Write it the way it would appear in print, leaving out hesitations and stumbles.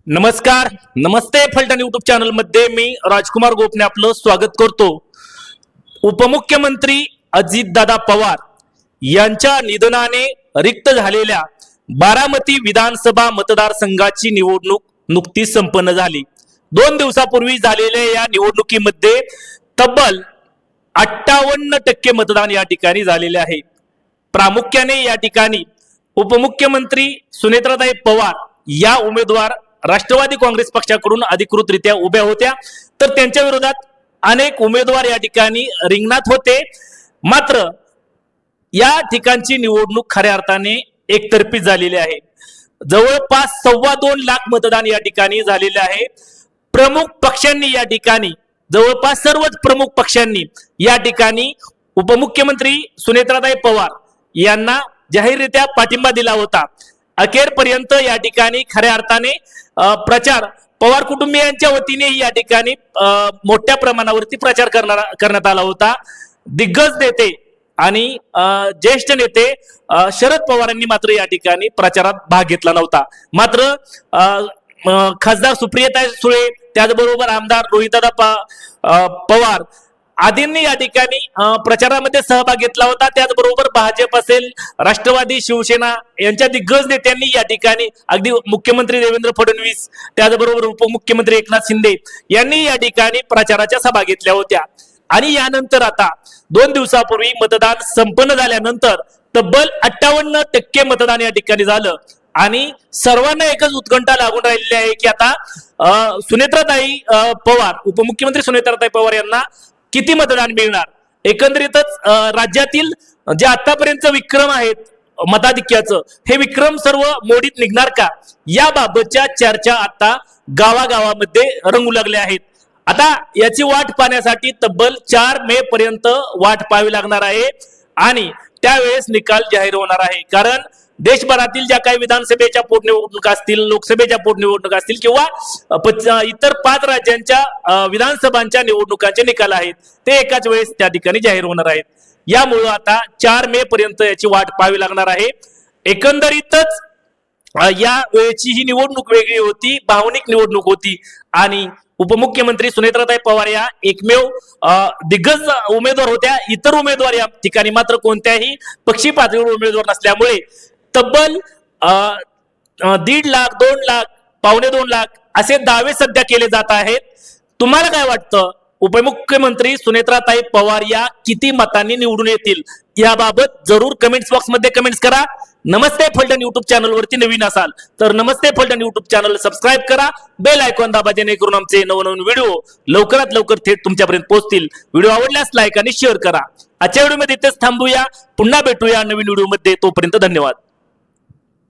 नमस्कार, नमस्ते Phaltan YouTube channel मध्ये मी राजकुमार गोपने आपलं स्वागत करतो। उपमुख्यमंत्री अजितदादा पवार यांच्या निधनाने रिक्त झालेल्या बारामती विधानसभा मतदारसंघाची निवडणूक नुकतीच संपन्न झाली। 2 दिवसापूर्वी झालेल्या या निवडणुकीमध्ये तब्बल 58% मतदान या ठिकाणी झालेले आहे। प्रामुख्याने या ठिकाणी उपमुख्यमंत्री सुनेत्राताई पवार या उमेदवार राष्ट्रवादी काँग्रेस पक्षाकडून अधिकृतरित्या उभ्या होत्या, तर त्यांच्या विरोधात अनेक उमेदवार या ठिकाणी रिंगणात होते। मात्र या ठिकाणची निवडणूक खऱ्या अर्थाने एकतर्फी झालेली आहे। जवळपास 2.25 लाख मतदान या ठिकाणी झालेले आहे। प्रमुख पक्षांनी या ठिकाणी जवळपास सर्वच प्रमुख पक्षांनी या ठिकाणी उपमुख्यमंत्री सुनेत्राताई पवार यांना जाहीररित्या पाठिंबा दिला होता। अखेरपर्यंत या ठिकाणी खऱ्या अर्थाने प्रचार पवार कुटुंबियांच्या वतीने या ठिकाणी मोठ्या प्रमाणावरती प्रचार करण्यात आला होता। दिग्गज नेते आणि ज्येष्ठ नेते शरद पवारांनी मात्र या ठिकाणी प्रचारात भाग घेतला नव्हता। मात्र खासदार सुप्रियाताई सुळे, त्याचबरोबर आमदार रोहितदादा पवार आदींनी या ठिकाणी प्रचारामध्ये सहभाग घेतला होता। त्याचबरोबर भाजप असेल, राष्ट्रवादी, शिवसेना यांच्या दिग्गज नेत्यांनी या ठिकाणी अगदी मुख्यमंत्री देवेंद्र फडणवीस, त्याचबरोबर उपमुख्यमंत्री एकनाथ शिंदे यांनी या ठिकाणी प्रचाराच्या सभा घेतल्या होत्या। आणि यानंतर आता 2 दिवसापूर्वी मतदान संपन्न झाल्यानंतर तब्बल 58% मतदान या ठिकाणी झालं आणि सर्वांना एकच उत्कंठा लागून राहिलेली आहे की आता सुनेत्राताई पवार, उपमुख्यमंत्री सुनेत्राताई पवार यांना किती मतदान मिळणार। एकंदरीतच राज्यातील जे आतापर्यंत विक्रम आहेत मताधिक्याचं, हे विक्रम सर्व मोडीत निघणार का, याबाबतच्या चर्चा आता गावागावामध्ये रंगू लागल्या आहेत। आता याची वाट पाहण्यासाठी तब्बल 4 मे पर्यंत वाट पाहावी लागणार आहे आणि त्यावेळेस निकाल जाहीर होणार आहे। कारण देशभरातील ज्या काही विधानसभेच्या पोटनिवडणुका असतील, लोकसभेच्या पोटनिवडणुका असतील किंवा इतर 5 राज्यांच्या विधानसभांच्या निवडणुकांचे निकाल आहेत, ते एकाच वेळेस त्या ठिकाणी जाहीर होणार आहेत। यामुळे आता 4 मे पर्यंत याची वाट पाहावी लागणार आहे। एकंदरीतच या वेळेची ही निवडणूक वेगळी होती, भावनिक निवडणूक होती आणि उपमुख्यमंत्री सुनेत्राताई पवार या एकमेव दिग्गज उमेदवार होत्या। इतर उमेदवार या ठिकाणी मात्र कोणत्याही पक्षी पातळीवर उमेदवार नसल्यामुळे तब्बल 1.5 लाख, 2 लाख, 2.25 लाख असे दावे सध्या केले जात आहेत। तुम्हाला काय वाटतं, उपमुख्यमंत्री सुनेत्राताई पवार या किती मतांनी निवडून येतील, याबाबत जरूर कमेंट्स बॉक्स मध्ये कमेंट्स करा। नमस्ते फलटण युट्यूब चॅनल वरती नवीन असाल तर नमस्ते फलटण युट्यूब चॅनल सबस्क्राइब करा, बेल आयकॉन दाबा, जेणेकरून आमचे नवनवीन व्हिडिओ लवकरात लवकर थेट तुमच्यापर्यंत पोहोचतील। व्हिडिओ आवडल्यास लाईक आणि शेअर करा। आजच्या व्हिडिओमध्ये इथेच थांबूया, पुन्हा भेटूया नवीन व्हिडिओ मध्ये। तोपर्यंत धन्यवाद।